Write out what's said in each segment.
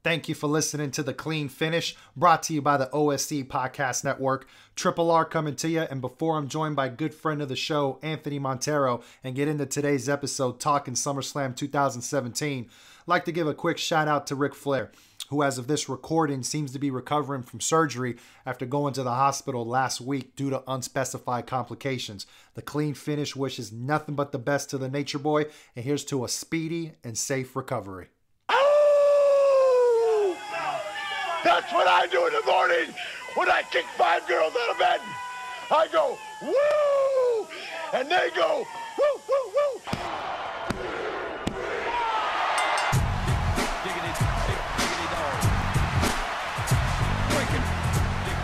Thank you for listening to The Clean Finish, brought to you by the OSC Podcast Network. Triple R coming to you, and before I'm joined by good friend of the show, Anthony Montero, and get into today's episode talking Summerslam 2017, I'd like to give a quick shout out to Ric Flair, who as of this recording seems to be recovering from surgery after going to the hospital last week due to unspecified complications. The Clean Finish wishes nothing but the best to the Nature Boy, and here's to a speedy and safe recovery. That's what I do in the morning when I kick 5 girls out of bed. I go, woo! And they go, woo, woo, woo!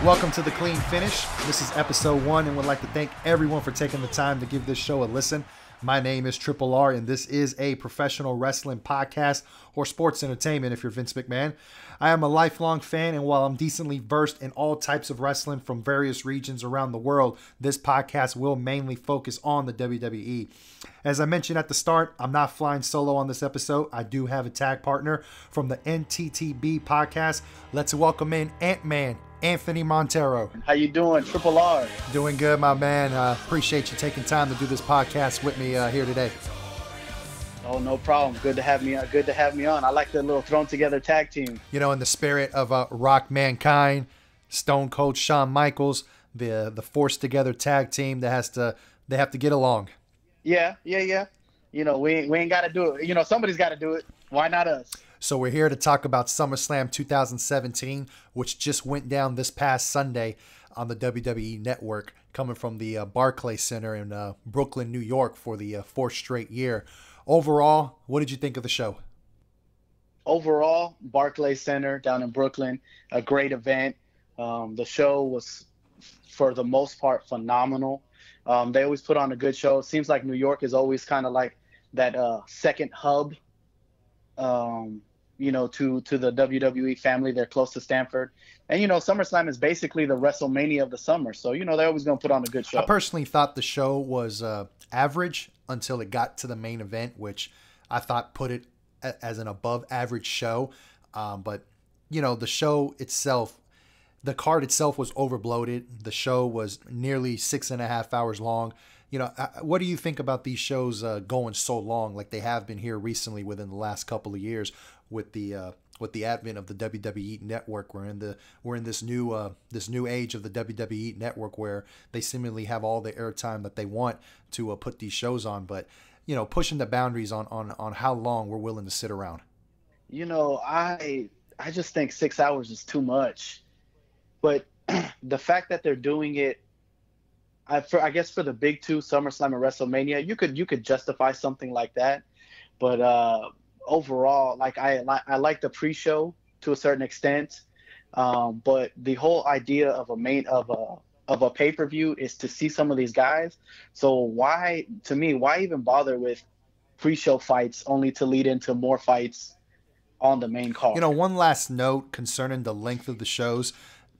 Welcome to The Clean Finish. This is episode 1, and would like to thank everyone for taking the time to give this show a listen. My name is Triple R, and this is a professional wrestling podcast or sports entertainment if you're Vince McMahon. I am a lifelong fan, and while I'm decently versed in all types of wrestling from various regions around the world, this podcast will mainly focus on the WWE. As I mentioned at the start, I'm not flying solo on this episode. I do have a tag partner from the NTTB podcast. Let's welcome in Ant-Man, Anthony Montero. How you doing, Triple R? Doing good, my man. Appreciate you taking time to do this podcast with me here today. Oh, no problem. Good to have me. Good to have me on. I like the little thrown together tag team. You know, in the spirit of Rock Mankind, Stone Cold Shawn Michaels, the forced together tag team that they have to get along. Yeah. You know, we ain't got to do it. You know, somebody's got to do it. Why not us? So we're here to talk about SummerSlam 2017, which just went down this past Sunday on the WWE Network, coming from the Barclays Center in Brooklyn, New York for the 4th straight year. Overall, what did you think of the show? Overall, Barclays Center down in Brooklyn, a great event. The show was, for the most part, phenomenal. They always put on a good show. It seems like New York is always kind of like that second hub, you know, to the WWE family. They're close to Stamford. And, you know, SummerSlam is basically the WrestleMania of the summer. So, you know, they're always going to put on a good show. I personally thought the show was average until it got to the main event, which I thought put it as an above average show. But, you know, the show itself, the card itself was overbloated. The show was nearly 6.5 hours long. You know, what do you think about these shows going so long like they have been here recently within the last couple of years with the advent of the WWE Network? We're in this new age of the WWE Network where they seemingly have all the airtime that they want to put these shows on, but you know, pushing the boundaries on how long we're willing to sit around. You know, I just think 6 hours is too much, but the fact that they're doing it, I guess for the big two, SummerSlam and WrestleMania, you could justify something like that, but overall, like I like the pre-show to a certain extent, but the whole idea of a pay-per-view is to see some of these guys. So why even bother with pre-show fights only to lead into more fights on the main card? You know, one last note concerning the length of the shows.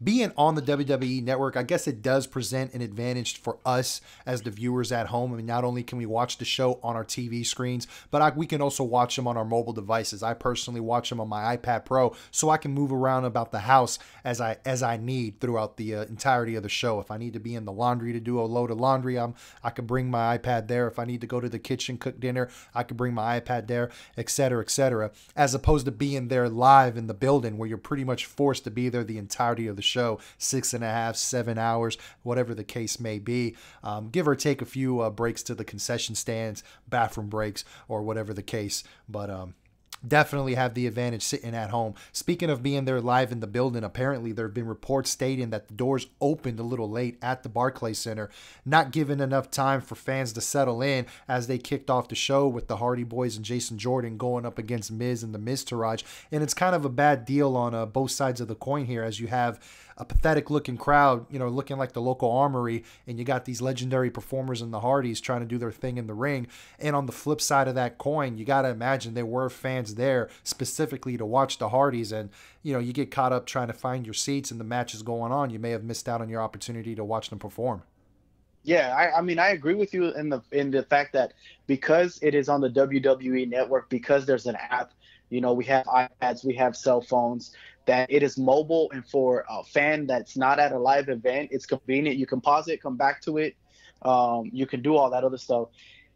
Being on the WWE Network, I guess it does present an advantage for us as the viewers at home. I mean, not only can we watch the show on our TV screens, but we can also watch them on our mobile devices. I personally watch them on my iPad Pro, so I can move around about the house as I need throughout the entirety of the show. If I need to be in the laundry to do a load of laundry, I can bring my iPad there. If I need to go to the kitchen, cook dinner, I can bring my iPad there, etc., etc., as opposed to being there live in the building where you're pretty much forced to be there the entirety of the show, 6.5, 7 hours, whatever the case may be. Give or take a few breaks to the concession stands, bathroom breaks, or whatever the case. But definitely have the advantage sitting at home. Speaking of being there live in the building, apparently there have been reports stating that the doors opened a little late at the Barclays Center, not giving enough time for fans to settle in as they kicked off the show with the Hardy Boys and Jason Jordan going up against Miz and the Miztourage. And it's kind of a bad deal on both sides of the coin here, as you have a pathetic looking crowd, you know, looking like the local armory, and you got these legendary performers in the Hardys trying to do their thing in the ring. And on the flip side of that coin, you got to imagine there were fans there specifically to watch the Hardys, and you know, you get caught up trying to find your seats and the match is going on, you may have missed out on your opportunity to watch them perform. Yeah, I mean, I agree with you in the fact that because it is on the WWE Network, because there's an app, We have iPads, we have cell phones, that it is mobile. And for a fan that's not at a live event, it's convenient. You can pause it, come back to it. You can do all that other stuff.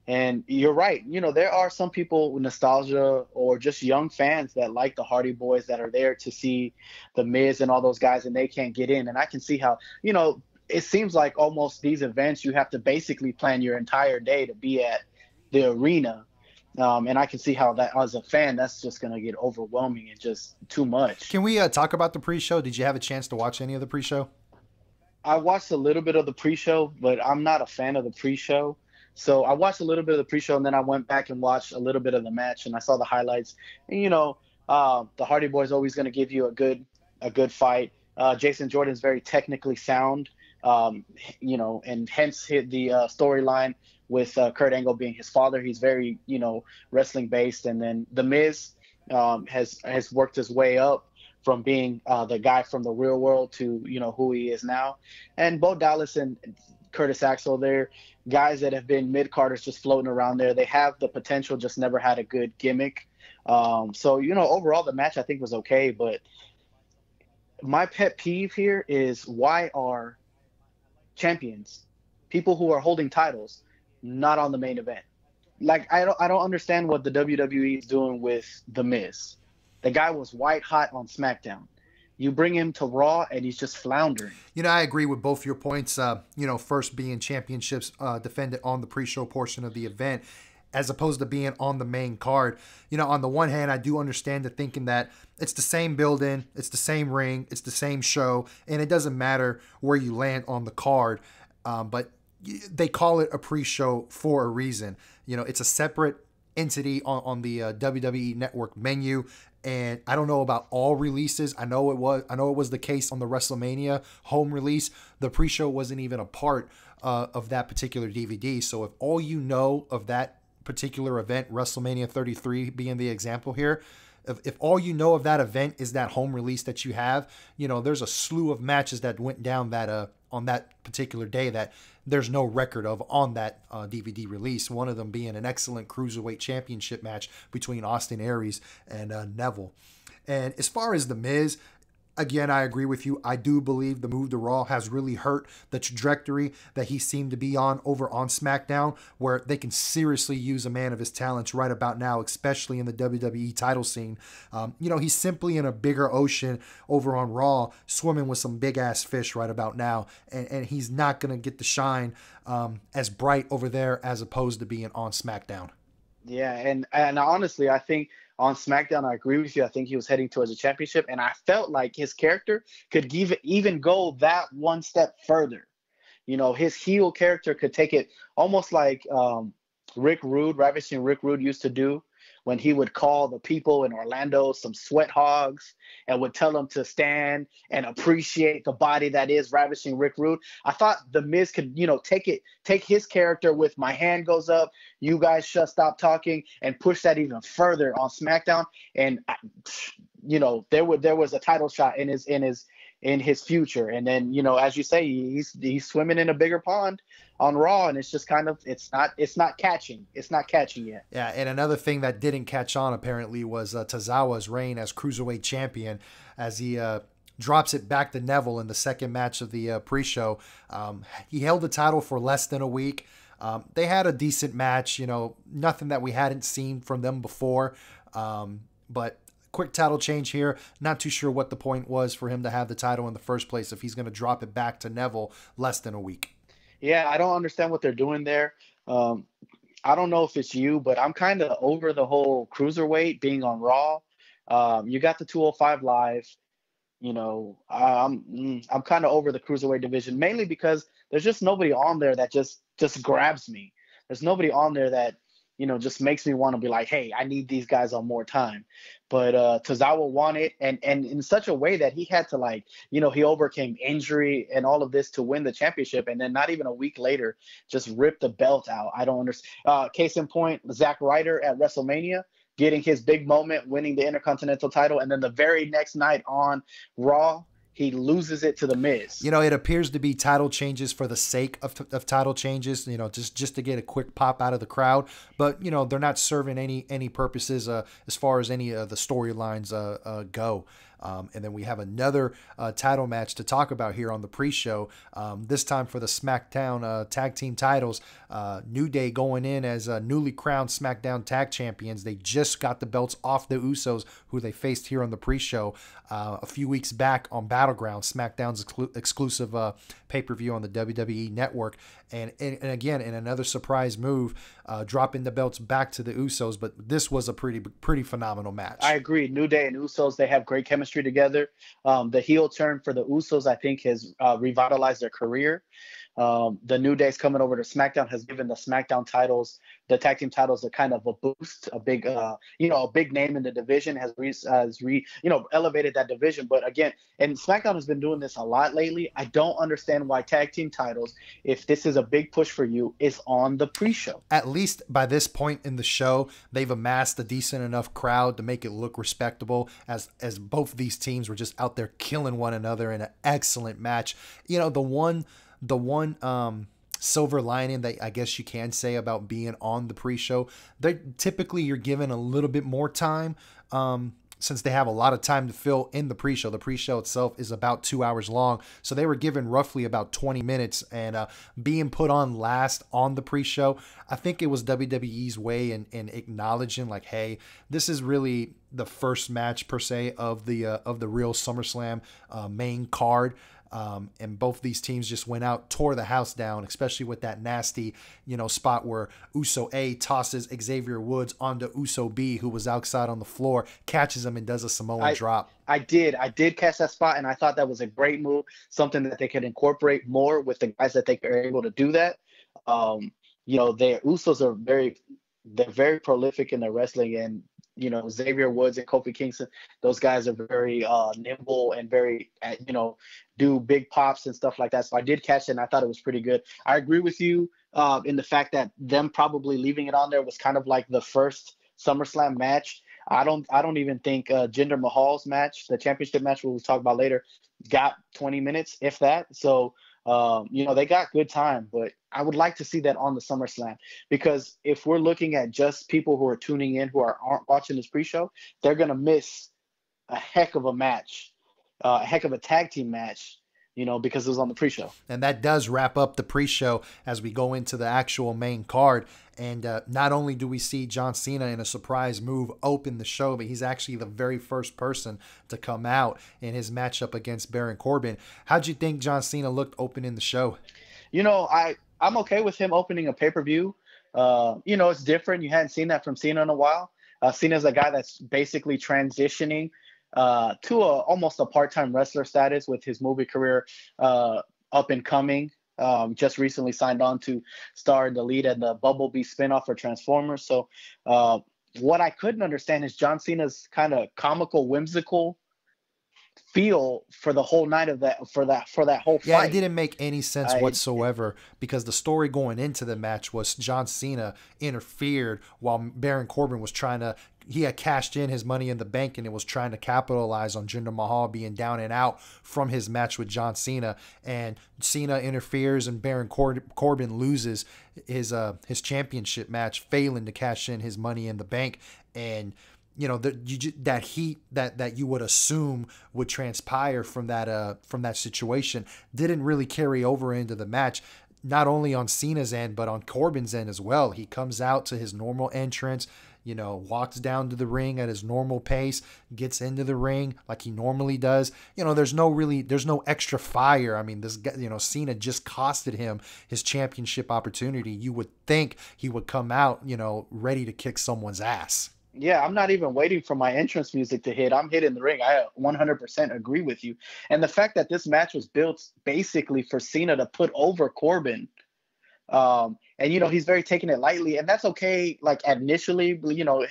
And you're right. There are some people with nostalgia or just young fans that like the Hardy Boys that are there to see the Miz and all those guys, and they can't get in. And I can see how, it seems like almost these events, you have to basically plan your entire day to be at the arena. And I can see how that, as a fan, that's just going to get overwhelming and just too much. Can we talk about the pre-show? Did you have a chance to watch any of the pre-show? I watched a little bit of the pre-show, but I'm not a fan of the pre-show. So I watched a little bit of the pre-show, and then I went back and watched a little bit of the match, and I saw the highlights. And, the Hardy Boys always going to give you a good fight. Jason Jordan's very technically sound, and hence hit the storyline with Kurt Angle being his father. He's very, wrestling based. And then The Miz has worked his way up from being the guy from the real world to, who he is now. And Bo Dallas and Curtis Axel, they're guys that have been mid-carders just floating around there. They have the potential, just never had a good gimmick. So, overall the match I think was okay. But my pet peeve here is, why are champions, people who are holding titles, not on the main event? Like, I don't understand what the WWE is doing with The Miz. The guy was white hot on SmackDown. You bring him to Raw, and he's just floundering. I agree with both your points. First being championships defended on the pre-show portion of the event, as opposed to being on the main card. On the one hand, I do understand the thinking that it's the same building, it's the same ring, it's the same show, and it doesn't matter where you land on the card. But they call it a pre-show for a reason. It's a separate entity on the WWE Network menu. And I don't know about all releases. I know it was the case on the WrestleMania home release. The pre-show wasn't even a part of that particular DVD. So if all you know of that particular event, WrestleMania 33 being the example here, if all you know of that event is that home release that you have, there's a slew of matches that went down that on that particular day that there's no record of on that DVD release. One of them being an excellent Cruiserweight Championship match between Austin Aries and Neville. And as far as The Miz, again, I agree with you. I do believe the move to Raw has really hurt the trajectory that he seemed to be on over on SmackDown, where they can seriously use a man of his talents right about now, especially in the WWE title scene. He's simply in a bigger ocean over on Raw, swimming with some big-ass fish right about now, and he's not going to get the shine as bright over there as opposed to being on SmackDown. Yeah, and honestly, I think on SmackDown, I agree with you. I think he was heading towards a championship, and I felt like his character could even go that one step further. His heel character could take it almost like Ravishing Rick Rude used to do, when he would call the people in Orlando some sweat hogs and would tell them to stand and appreciate the body that is Ravishing Rick Rude. I thought The Miz could, take his character with "my hand goes up, you guys stop talking," and push that even further on SmackDown. And there was a title shot in his future. And then, as you say, he's swimming in a bigger pond on Raw, and it's just kind of, it's not catching yet. Yeah, and another thing that didn't catch on apparently was Tozawa's reign as Cruiserweight Champion, as he drops it back to Neville in the second match of the pre-show. He held the title for less than a week. They had a decent match, nothing that we hadn't seen from them before, but quick title change here. Not too sure what the point was for him to have the title in the first place if he's going to drop it back to Neville less than a week. Yeah, I don't understand what they're doing there. I don't know if it's you, but I'm kind of over the whole cruiserweight being on Raw. You got the 205 Live. I'm kind of over the cruiserweight division, mainly because there's just nobody on there that just grabs me. There's nobody on there that just makes me want to be like, hey, I need these guys on more time. But Tozawa won it, and in such a way that he had to he overcame injury and all of this to win the championship, and then not even a week later just rip the belt out. I don't understand. Case in point, Zack Ryder at WrestleMania getting his big moment, winning the Intercontinental title, and then the very next night on Raw, he loses it to The Miz. You know, it appears to be title changes for the sake of title changes, you know, just to get a quick pop out of the crowd. But, you know, they're not serving any purposes as far as any of the storylines go. And then we have another title match to talk about here on the pre-show. This time for the SmackDown tag team titles. New Day going in as newly crowned SmackDown tag champions. They just got the belts off the Usos, who they faced here on the pre-show a few weeks back on Battleground, SmackDown's exclusive pay-per-view on the WWE Network. And again, in another surprise move, dropping the belts back to the Usos. But this was a pretty phenomenal match. I agree. New Day and Usos, they have great chemistry together. The heel turn for the Usos, I think, has revitalized their career. The New Day's coming over to SmackDown has given the SmackDown titles, the tag team titles, a kind of a boost, a big name in the division, has elevated that division. But again, and SmackDown has been doing this a lot lately. I don't understand why tag team titles, if this is a big push for you, is on the pre-show. At least by this point in the show, they've amassed a decent enough crowd to make it look respectable, as both these teams were just out there killing one another in an excellent match. You know, the one silver lining that I guess you can say about being on the pre-show, typically you're given a little bit more time, since they have a lot of time to fill in the pre-show. The pre-show itself is about 2 hours long, so they were given roughly about 20 minutes, and being put on last on the pre-show, I think it was WWE's way in acknowledging, like, hey, this is really the first match per se of the real SummerSlam main card. And both these teams just went out, tore the house down, especially with that nasty, spot where Uso A tosses Xavier Woods onto Uso B, who was outside on the floor, catches him and does a Samoan drop. I did catch that spot, and I thought that was a great move, something that they could incorporate more with the guys that they are able to do that. Their Usos are very prolific in their wrestling, and Xavier Woods and Kofi Kingston, those guys are very nimble and very, do big pops and stuff like that. So I did catch it, and I thought it was pretty good. I agree with you in the fact that them probably leaving it on there was kind of like the first SummerSlam match. I don't even think Jinder Mahal's match, the championship match we'll talk about later, got 20 minutes, if that. So, they got good time, but I would like to see that on the SummerSlam, because if we're looking at just people who are tuning in who aren't watching this pre-show, they're going to miss a heck of a match, a heck of a tag team match, because it was on the pre-show. And that does wrap up the pre-show as we go into the actual main card. And not only do we see John Cena in a surprise move open the show, but he's actually the very first person to come out in his matchup against Baron Corbin. How'd you think John Cena looked opening the show? I'm okay with him opening a pay-per-view. It's different. You hadn't seen that from Cena in a while. Cena's a guy that's basically transitioning to almost a part-time wrestler status with his movie career up and coming. Just recently signed on to star in the lead in the Bumblebee spinoff for Transformers. So what I couldn't understand is John Cena's kind of comical, whimsical feel for the whole night of that, for that whole fight. Yeah, it didn't make any sense whatsoever, because the story going into the match was John Cena interfered while Baron Corbin was he had cashed in his Money in the Bank, and it was trying to capitalize on Jinder Mahal being down and out from his match with John Cena. And Cena interferes, and Baron Corbin loses his championship match, failing to cash in his Money in the Bank. And that heat that you would assume would transpire from that situation didn't really carry over into the match. Not only on Cena's end, but on Corbin's end as well. He comes out to his normal entrance, walks down to the ring at his normal pace, gets into the ring like he normally does. There's no extra fire. I mean, this guy, Cena just costed him his championship opportunity. You would think he would come out, ready to kick someone's ass. Yeah, I'm not even waiting for my entrance music to hit. I'm hitting the ring. I 100% agree with you. And the fact that this match was built basically for Cena to put over Corbin, and he's very taking it lightly, and that's okay. Like initially,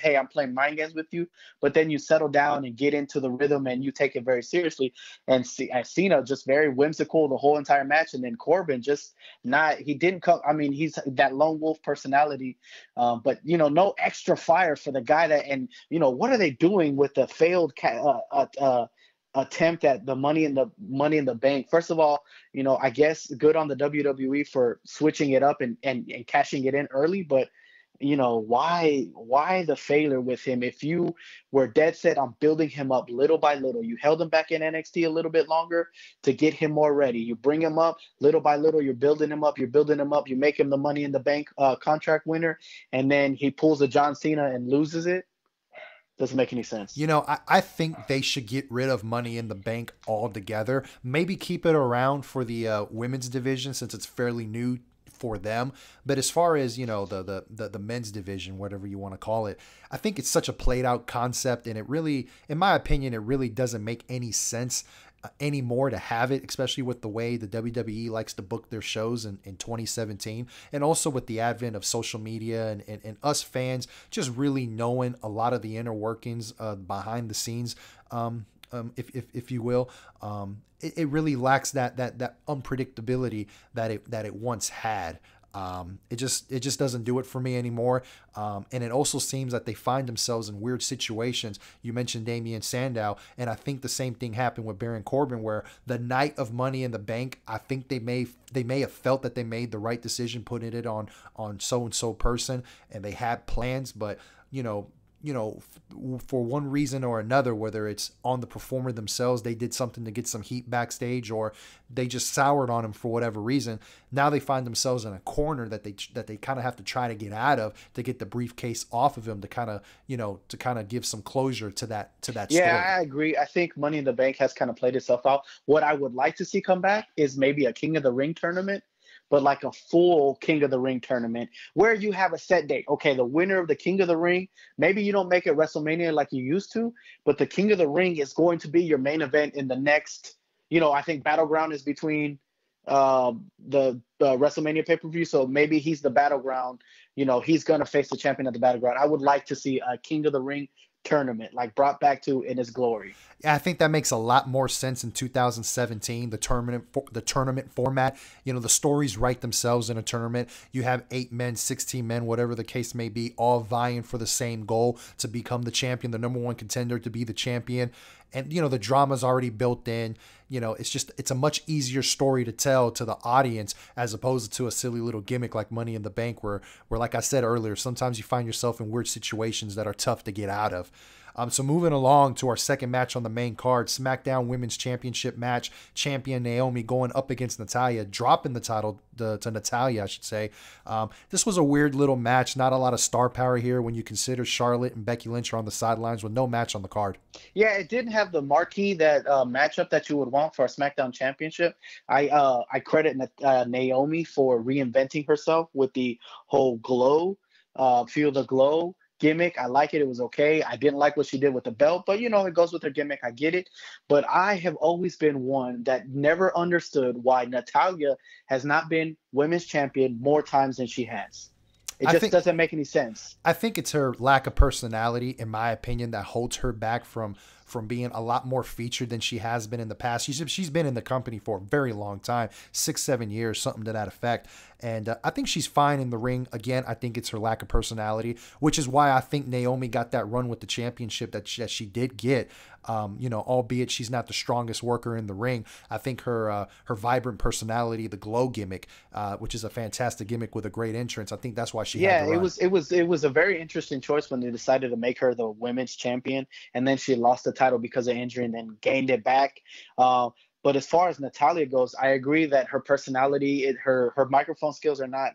hey, I'm playing mind games with you, but then you settle down and get into the rhythm, and you take it very seriously. And Cena just very whimsical the whole entire match, and then Corbin just not. He didn't come. I mean, he's that lone wolf personality, but no extra fire for the guy that. And what are they doing with the failed attempt at the money in the bank. First of all, I guess good on the WWE for switching it up and cashing it in early, but why the failure with him? If you were dead set on building him up little by little, you held him back in NXT a little bit longer to get him more ready. You bring him up little by little, you're building him up, you make him the money in the bank contract winner, and then he pulls a John Cena and loses it. Doesn't make any sense. I think they should get rid of Money in the Bank altogether. Maybe keep it around for the women's division since it's fairly new for them. But as far as, the men's division, whatever you want to call it, I think it's such a played out concept. And it really, in my opinion, it really doesn't make any sense anymore to have it, especially with the way the WWE likes to book their shows in 2017, and also with the advent of social media and us fans just really knowing a lot of the inner workings behind the scenes, if you will. It really lacks that unpredictability that it once had. It just doesn't do it for me anymore. And it also seems that they find themselves in weird situations. You mentioned Damian Sandow, and I think the same thing happened with Baron Corbin, where the night of Money in the Bank, I think they may have felt that they made the right decision putting it on so-and-so person, and they had plans, but for one reason or another, whether it's on the performer themselves, they did something to get some heat backstage, or they just soured on him for whatever reason. Now they find themselves in a corner that they kind of have to try to get out of to get the briefcase off of him to kind of give some closure to that story. Yeah, I agree. I think Money in the Bank has kind of played itself out. What I would like to see come back is maybe a King of the Ring tournament, but like a full King of the Ring tournament where you have a set date. Okay, the winner of the King of the Ring, maybe you don't make it WrestleMania like you used to, but the King of the Ring is going to be your main event in the next, I think Battleground is between the WrestleMania pay-per-view, so maybe he's the Battleground. He's going to face the champion at the Battleground. I would like to see a King of the Ring tournament, like brought back to in its glory. Yeah, I think that makes a lot more sense in 2017. The tournament format, the stories write themselves in a tournament. You have 8 men, 16 men, whatever the case may be, all vying for the same goal to become the champion, the number one contender to be the champion. And, the drama's already built in. It's a much easier story to tell to the audience as opposed to a silly little gimmick like Money in the Bank where like I said earlier, sometimes you find yourself in weird situations that are tough to get out of. So moving along to our second match on the main card, SmackDown Women's Championship match, champion Naomi going up against Natalya, dropping the title to Natalya, I should say. This was a weird little match, not a lot of star power here when you consider Charlotte and Becky Lynch are on the sidelines with no match on the card. Yeah, it didn't have the marquee matchup that you would want for a SmackDown Championship. I credit Naomi for reinventing herself with the whole glow, feel the glow gimmick. I like it. It was okay. I didn't like what she did with the belt, but it goes with her gimmick. I get it. But I have always been one that never understood why Natalya has not been women's champion more times than she has. It just doesn't make any sense. I think it's her lack of personality, in my opinion, that holds her back from being a lot more featured than she has been in the past. She's been in the company for a very long time, 6-7 years, something to that effect. And I think she's fine in the ring. Again, I think it's her lack of personality, which is why I think Naomi got that run with the championship that she did get. Albeit she's not the strongest worker in the ring. I think her vibrant personality, the glow gimmick, which is a fantastic gimmick with a great entrance, I think that's why she had the run. It was a very interesting choice when they decided to make her the women's champion, and then she lost the title because of injury and then gained it back. But as far as Natalya goes, I agree that her personality, her microphone skills are not,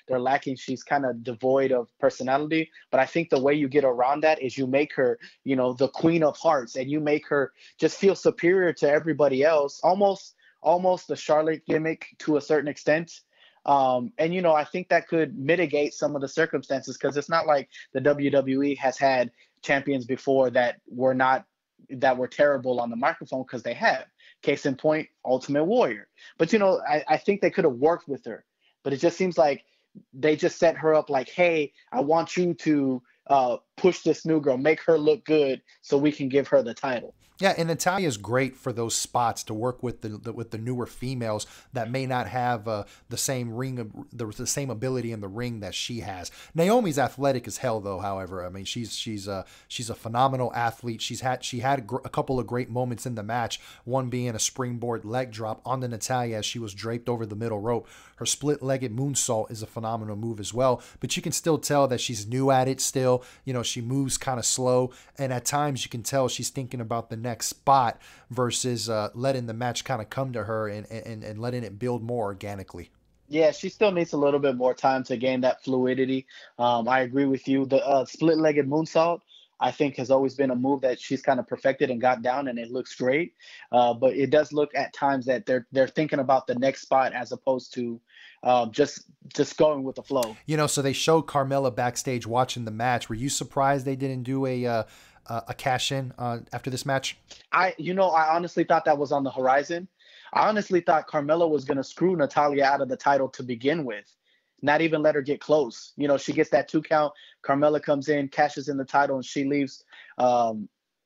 they're lacking. She's kind of devoid of personality. But I think the way you get around that is you make her, the Queen of Hearts, and you make her just feel superior to everybody else, almost the Charlotte gimmick to a certain extent. I think that could mitigate some of the circumstances, because it's not like the WWE has had champions before that were terrible on the microphone, because they have. Case in point, Ultimate Warrior. But, I think they could have worked with her. But it just seems like they just set her up like, hey, I want you to push this new girl, make her look good so we can give her the title. Yeah, and Natalia's great for those spots to work with the newer females that may not have the same ability in the ring that she has. Naomi's athletic as hell, though. However, I mean, she's a phenomenal athlete. She had a couple of great moments in the match. One being a springboard leg drop onto Natalya as she was draped over the middle rope. Her split-legged moonsault is a phenomenal move as well. But you can still tell that she's new at it. Still, she moves kind of slow, and at times you can tell she's thinking about the next spot versus letting the match kind of come to her and letting it build more organically. Yeah, she still needs a little bit more time to gain that fluidity. I agree with you. The split-legged moonsault, I think, has always been a move that she's kind of perfected and got down, and it looks great. But it does look at times that they're thinking about the next spot as opposed to just going with the flow. So they showed Carmella backstage watching the match. Were you surprised they didn't do a cash in after this match? I honestly thought that was on the horizon. I honestly thought Carmella was going to screw Natalya out of the title to begin with, not even let her get close. She gets that 2 count. Carmella comes in, cashes in the title, and she leaves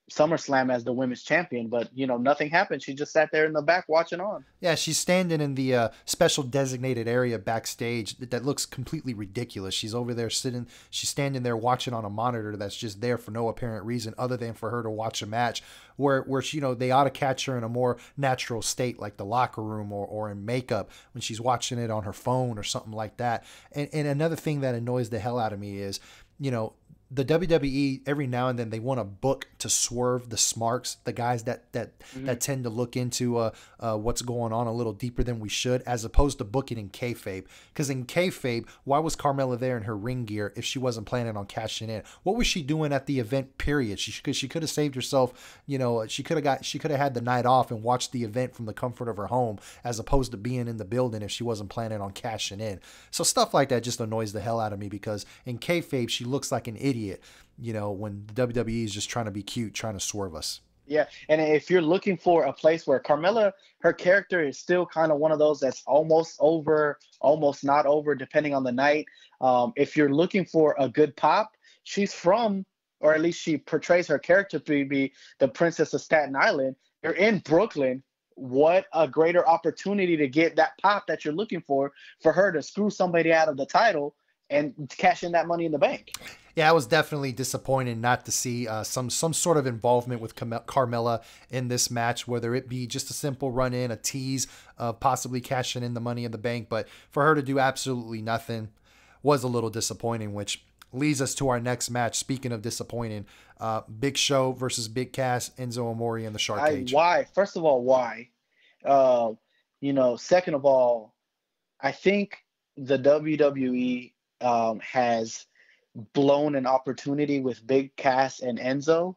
SummerSlam as the women's champion. But, nothing happened. She just sat there in the back watching on. Yeah, she's standing in the special designated area backstage that looks completely ridiculous. She's over there she's standing there watching on a monitor that's just there for no apparent reason other than for her to watch a match where she, they ought to catch her in a more natural state like the locker room or in makeup when she's watching it on her phone or something like that. And another thing that annoys the hell out of me is, the WWE, every now and then they want to book to swerve the smarks, the guys that tend to look into what's going on a little deeper than we should, as opposed to booking in kayfabe. Because in kayfabe, why was Carmella there in her ring gear if she wasn't planning on cashing in? What was she doing at the event? Period. She could have saved herself. She could have had the night off and watched the event from the comfort of her home, as opposed to being in the building if she wasn't planning on cashing in. So stuff like that just annoys the hell out of me, because in kayfabe she looks like an idiot. When the WWE is just trying to be cute, trying to swerve us. Yeah, and if you're looking for a place where Carmella, her character is still kind of one of those that's almost over, almost not over, depending on the night. If you're looking for a good pop, she's from, or at least she portrays her character to be the Princess of Staten Island. You're in Brooklyn. What a greater opportunity to get that pop that you're looking for her to screw somebody out of the title and cash in that money in the bank. Yeah, I was definitely disappointed not to see some sort of involvement with Carmella in this match, whether it be just a simple run-in, a tease of possibly cashing in the money in the bank. But for her to do absolutely nothing was a little disappointing, which leads us to our next match. Speaking of disappointing, Big Show versus Big Cass, Enzo Amore in the Shark Cage. Why? First of all, why? Second of all, I think the WWE has blown an opportunity with Big Cass and Enzo,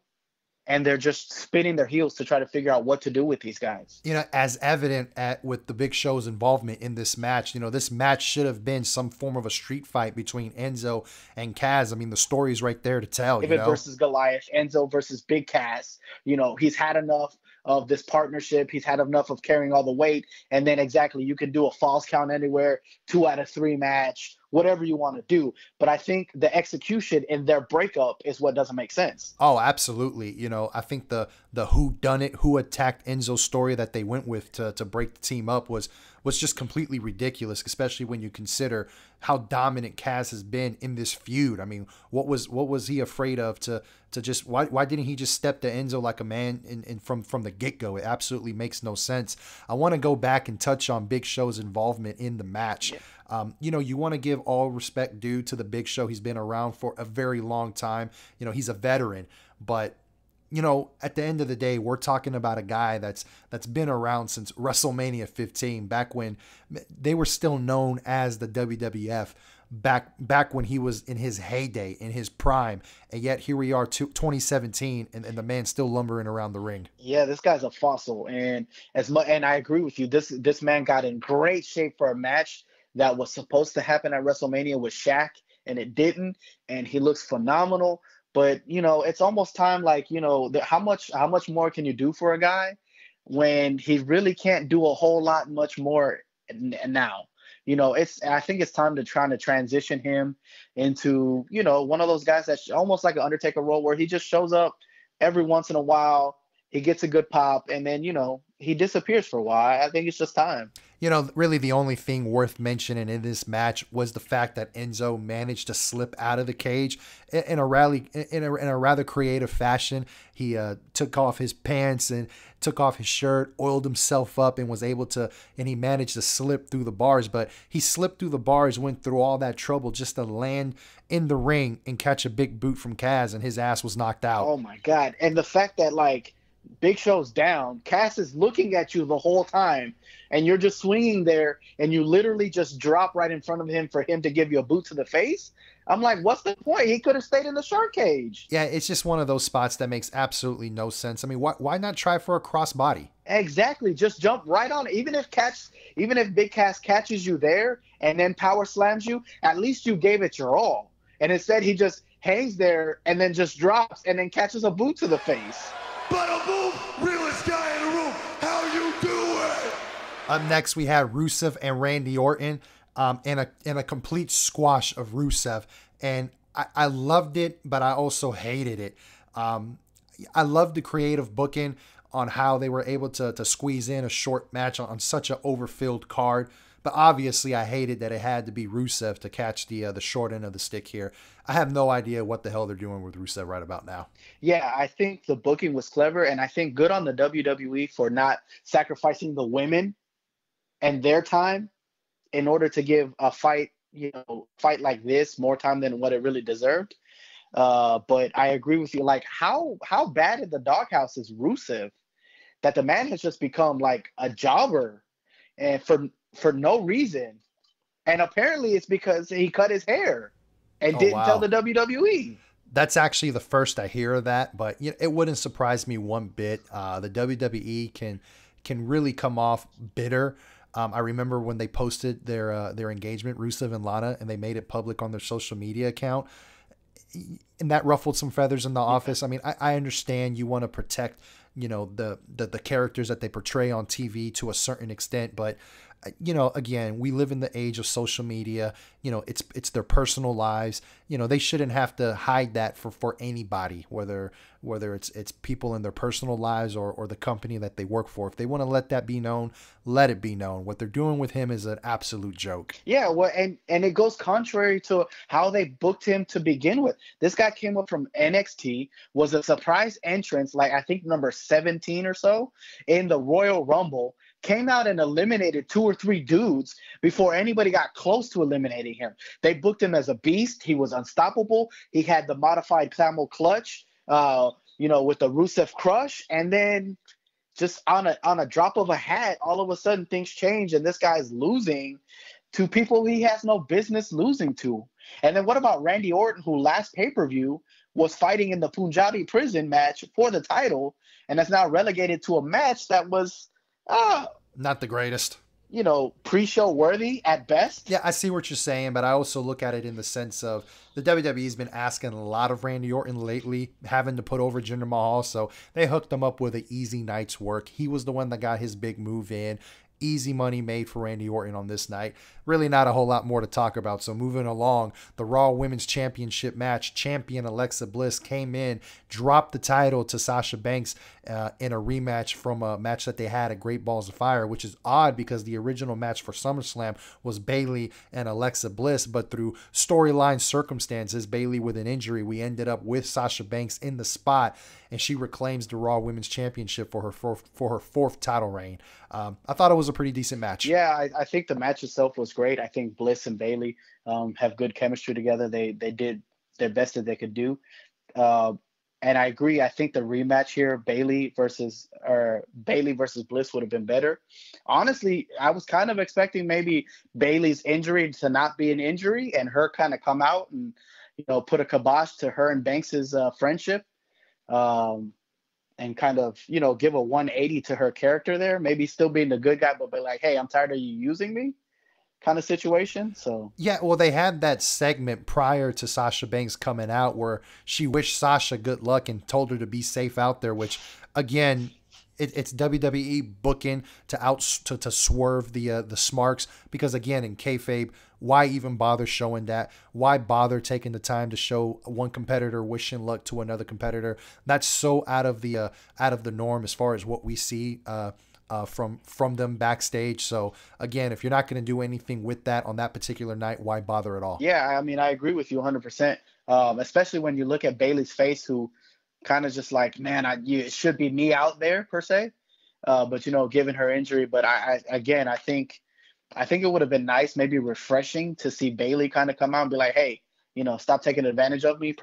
and they're just spinning their heels to try to figure out what to do with these guys. As evident with the Big Show's involvement in this match, this match should have been some form of a street fight between Enzo and Cass. I mean, the story's right there to tell. David versus Goliath, Enzo versus Big Cass. He's had enough of this partnership. He's had enough of carrying all the weight. And then exactly, you can do a false count anywhere, 2 out of 3 match, whatever you want to do. But I think the execution in their breakup is what doesn't make sense. Oh, absolutely. I think the who done it, who attacked Enzo story that they went with to break the team up was just completely ridiculous, especially when you consider how dominant Cass has been in this feud. I mean, what was he afraid of to just why didn't he just step to Enzo like a man from the get-go? It absolutely makes no sense. I want to go back and touch on Big Show's involvement in the match. Yeah. You want to give all respect due to the Big Show. He's been around for a very long time. He's a veteran, but at the end of the day, we're talking about a guy that's been around since WrestleMania 15, back when they were still known as the WWF, back when he was in his heyday, in his prime. And yet here we are, 2017, and the man's still lumbering around the ring. Yeah, this guy's a fossil. And I agree with you. This man got in great shape for a match that was supposed to happen at WrestleMania with Shaq, and it didn't. And he looks phenomenal. But, it's almost time, how much more can you do for a guy when he really can't do a whole lot much more now? I think it's time to try to transition him into, one of those guys that's almost like an Undertaker role where he just shows up every once in a while. He gets a good pop, and then, he disappears for a while. I think it's just time. Really the only thing worth mentioning in this match was the fact that Enzo managed to slip out of the cage in a rather creative fashion. He took off his pants and took off his shirt, oiled himself up, and he managed to slip through the bars. But he slipped through the bars, went through all that trouble just to land in the ring and catch a big boot from Kaz, and his ass was knocked out. Oh my God. And the fact that Big Show's down, Cass is looking at you the whole time, and you're just swinging there, and you literally just drop right in front of him for him to give you a boot to the face. I'm like, what's the point? He could have stayed in the shark cage. Yeah, it's just one of those spots that makes absolutely no sense. I mean, why not try for a crossbody? Exactly. Just jump right on it. Even if Big Cass catches you there and then power slams you, at least you gave it your all. And instead, he just hangs there and then just drops and then catches a boot to the face. Bada boom, realest guy in the room. How you doing? Up next, we had Rusev and Randy Orton in a complete squash of Rusev. And I loved it, but I also hated it. I loved the creative booking on how they were able to squeeze in a short match on such an overfilled card. But obviously, I hated that it had to be Rusev to catch the short end of the stick here. I have no idea what the hell they're doing with Rusev right about now. Yeah, I think the booking was clever, and I think good on the WWE for not sacrificing the women and their time in order to give a fight like this more time than what it really deserved. But I agree with you. How bad in the doghouse is Rusev that the man has just become like a jobber and for no reason. And apparently it's because he cut his hair and didn't tell the WWE. That's actually the first I hear of that, but it wouldn't surprise me one bit. The WWE can really come off bitter. I remember when they posted their engagement, Rusev and Lana, and they made it public on their social media account, and that ruffled some feathers in the office. I mean, I understand you want to protect, the characters that they portray on TV to a certain extent, but again, we live in the age of social media. It's their personal lives. They shouldn't have to hide that for anybody, whether it's people in their personal lives or the company that they work for. If they want to let that be known, let it be known. What they're doing with him is an absolute joke. Yeah, well, and it goes contrary to how they booked him to begin with. This guy came up from NXT, was a surprise entrance, I think number 17 or so in the Royal Rumble. Came out and eliminated 2 or 3 dudes before anybody got close to eliminating him. They booked him as a beast. He was unstoppable. He had the modified camel clutch, with the Rusev crush. And then just on a drop of a hat, all of a sudden things change and this guy's losing to people he has no business losing to. And then what about Randy Orton, who last pay-per-view was fighting in the Punjabi prison match for the title and that's now relegated to a match that was not the greatest, pre-show worthy at best. Yeah, I see what you're saying, but I also look at it in the sense of the WWE's been asking a lot of Randy Orton lately, having to put over Jinder Mahal, so they hooked him up with an easy night's work. He was the one that got his big move in. Easy money made for Randy Orton on this night. Really not a whole lot more to talk about. So moving along, the Raw Women's Championship match, champion Alexa Bliss came in, dropped the title to Sasha Banks in a rematch from a match that they had at Great Balls of Fire, which is odd because the original match for Summerslam was Bayley and Alexa Bliss, but through storyline circumstances, Bayley with an injury, we ended up with Sasha Banks in the spot, and she reclaims the Raw Women's Championship for her fourth title reign. I thought it was a pretty decent match. Yeah, I think the match itself was great. I think Bliss and Bayley have good chemistry together. They did their best that they could do. And I agree. I think the rematch here, Bayley versus Bliss, would have been better. Honestly, I was kind of expecting maybe Bayley's injury to not be an injury and her kind of come out and put a kibosh to her and Banks's friendship. And kind of, give a 180 to her character there. Maybe still being the good guy, but be like, hey, I'm tired of you using me kind of situation. So yeah, well, they had that segment prior to Sasha Banks coming out where she wished Sasha good luck and told her to be safe out there, which, again, it's WWE booking to swerve the smarks, because again, in kayfabe, why even bother showing that? Why bother taking the time to show one competitor wishing luck to another competitor? That's so out of the norm as far as what we see from them backstage. So again, if you're not going to do anything with that on that particular night, why bother at all? Yeah, I mean, I agree with you 100%. Especially when you look at Bayley's face, who kind of just like, man, it should be me out there per se. But given her injury, but I think it would have been nice, maybe refreshing to see Bayley kind of come out and be like, hey, stop taking advantage of me,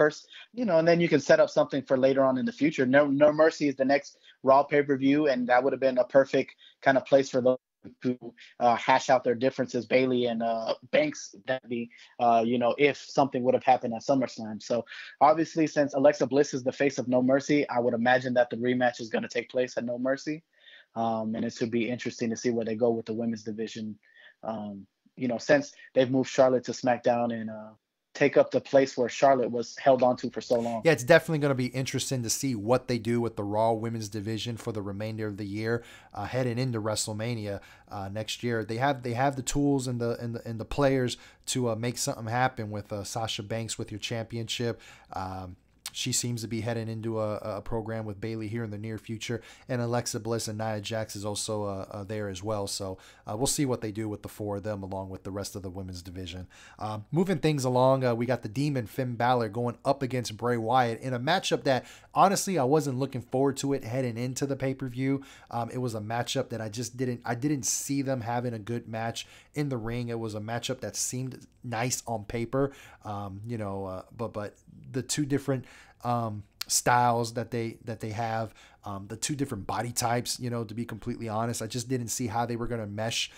and then you can set up something for later on in the future. No Mercy is the next Raw pay-per-view, and that would have been a perfect kind of place for those to hash out their differences, Bayley and Banks, if something would have happened at SummerSlam. So obviously, since Alexa Bliss is the face of No Mercy, I would imagine that the rematch is going to take place at No Mercy. And it should be interesting to see where they go with the women's division, since they've moved Charlotte to SmackDown and take up the place where Charlotte was held onto for so long. Yeah, it's definitely going to be interesting to see what they do with the Raw women's division for the remainder of the year, heading into WrestleMania next year. They have the tools and the players to make something happen with Sasha Banks with your championship. She seems to be heading into a program with Bayley here in the near future. And Alexa Bliss and Nia Jax is also there as well. So we'll see what they do with the four of them along with the rest of the women's division. Moving things along, we got the Demon Finn Balor going up against Bray Wyatt in a matchup that, honestly, I wasn't looking forward to it heading into the pay-per-view. It was a matchup that I didn't see them having a good match in the ring. It was a matchup that seemed nice on paper, but the two different styles that they have, the two different body types, to be completely honest, I just didn't see how they were going to mesh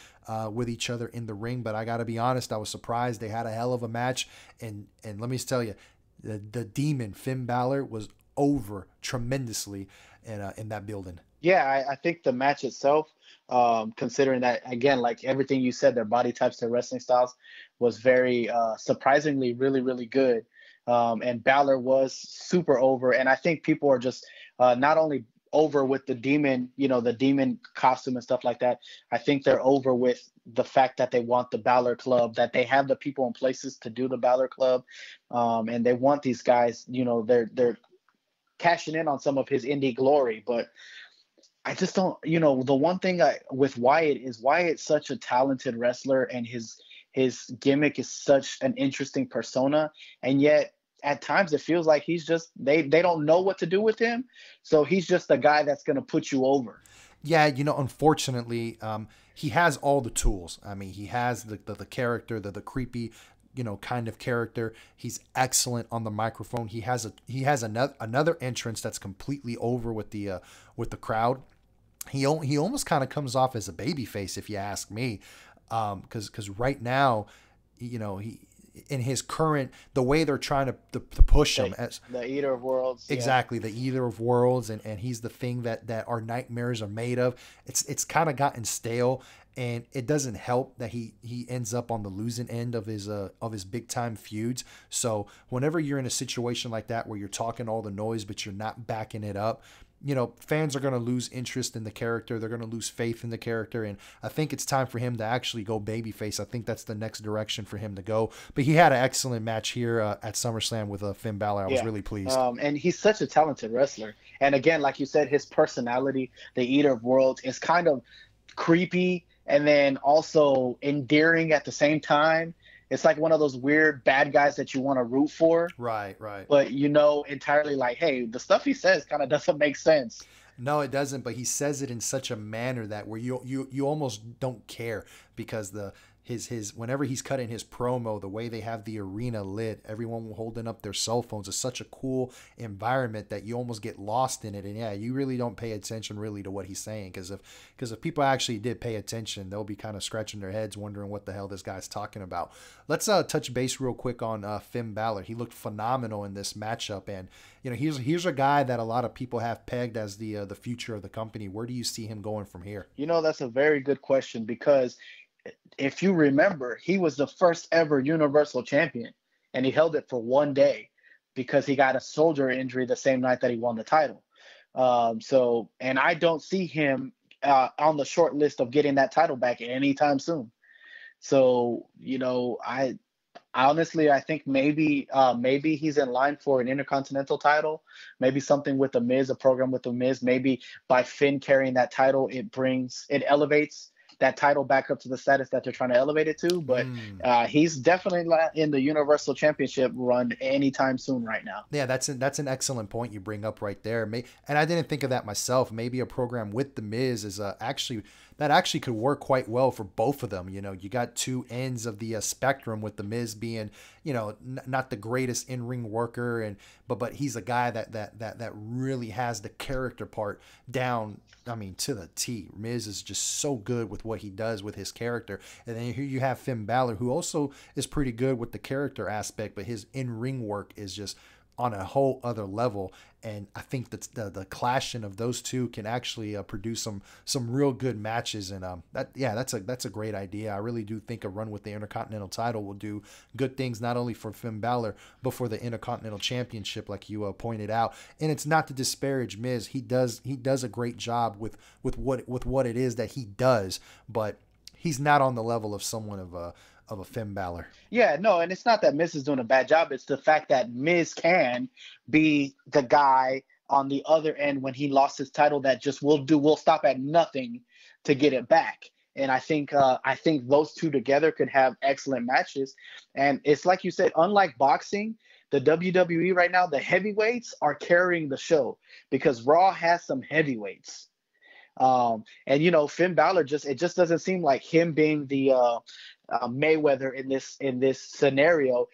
with each other in the ring. But I got to be honest, I was surprised. They had a hell of a match, and let me tell you, the Demon Finn Balor was over tremendously in that building. Yeah, I think the match itself, considering that, again, like everything you said, their body types, their wrestling styles, was very surprisingly really, really good. And Balor was super over. And I think people are just not only over with the Demon, the Demon costume and stuff like that. I think they're over with the fact that they want the Balor Club, that they have the people in places to do the Balor Club. And they want these guys, they're cashing in on some of his indie glory. But I just don't, the one thing with Wyatt is Wyatt's such a talented wrestler, and his gimmick is such an interesting persona. And yet, at times it feels like he's just they don't know what to do with him, so he's just a guy that's going to put you over. Yeah, unfortunately, he has all the tools. I mean, he has the character, the creepy, kind of character. He's excellent on the microphone. He has another entrance that's completely over with the crowd. He almost kind of comes off as a babyface, if you ask me, because right now, he. In his current, the way they're trying to push him as the Eater of Worlds, exactly, the Eater of Worlds, and he's the thing that our nightmares are made of. It's kind of gotten stale, and it doesn't help that he ends up on the losing end of his big time feuds. So whenever you're in a situation like that where you're talking all the noise but you're not backing it up, fans are going to lose interest in the character. They're going to lose faith in the character. And I think it's time for him to actually go babyface. I think that's the next direction for him to go. But he had an excellent match here at SummerSlam with Finn Balor. I was really pleased. And he's such a talented wrestler. And again, like you said, his personality, the Eater of Worlds, is kind of creepy and then also endearing at the same time. It's like one of those weird bad guys that you want to root for. Right. But entirely like, hey, the stuff he says kind of doesn't make sense. No, it doesn't. But he says it in such a manner that where you almost don't care, because his whenever he's cutting his promo, the way they have the arena lit, everyone holding up their cell phones, is such a cool environment that you almost get lost in it. And yeah, you really don't pay attention really to what he's saying, because if people actually did pay attention, they'll be kind of scratching their heads wondering what the hell this guy's talking about. Let's touch base real quick on Finn Balor. He looked phenomenal in this matchup, and here's a guy that a lot of people have pegged as the future of the company. Where do you see him going from here? That's a very good question, because if you remember, he was the first ever Universal Champion, and he held it for one day because he got a shoulder injury the same night that he won the title. And I don't see him on the short list of getting that title back anytime soon. So, I honestly, I think maybe he's in line for an Intercontinental title, maybe something with the Miz, a program with the Miz. Maybe by Finn carrying that title, it elevates that title back up to the status that they're trying to elevate it to. But he's definitely not in the Universal Championship run anytime soon right now. Yeah, that's an excellent point you bring up right there. And I didn't think of that myself. Maybe a program with the Miz is actually could work quite well for both of them. You got two ends of the spectrum, with the Miz being, not the greatest in-ring worker, but he's a guy that really has the character part down. I mean, to the T. Miz is just so good with what he does with his character. And then here you have Finn Balor, who also is pretty good with the character aspect, but his in-ring work is just on a whole other level. And I think that the clashing of those two can actually produce some real good matches. And that's a great idea. I really do think a run with the Intercontinental title will do good things, not only for Finn Balor, but for the Intercontinental Championship, like you pointed out. And it's not to disparage Miz. He does a great job with what it is that he does, but he's not on the level of someone of a Finn Balor. Yeah, no, and it's not that Miz is doing a bad job. It's the fact that Miz can be the guy on the other end when he lost his title that just will stop at nothing to get it back. And I think those two together could have excellent matches. And it's like you said, unlike boxing, the WWE right now, the heavyweights are carrying the show because Raw has some heavyweights. And Finn Balor it just doesn't seem like him being the Mayweather in this scenario.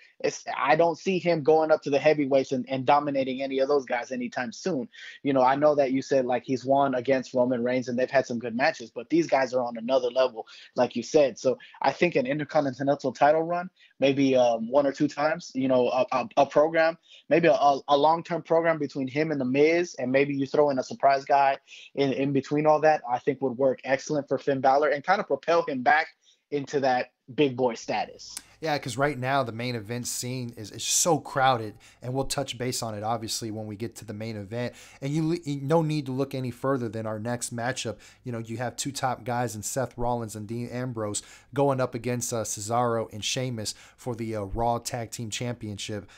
I don't see him going up to the heavyweights and dominating any of those guys anytime soon. I know that you said like he's won against Roman Reigns and they've had some good matches, but these guys are on another level, like you said. So I think an Intercontinental title run, maybe one or two times, a program, maybe a long-term program between him and the Miz, and maybe you throw in a surprise guy in between all that, I think would work excellent for Finn Balor and kind of propel him back into that big boy status. Yeah, because right now the main event scene is so crowded, and we'll touch base on it obviously when we get to the main event. And you no need to look any further than our next matchup. You have two top guys in Seth Rollins and Dean Ambrose going up against Cesaro and Sheamus for the Raw Tag Team Championship.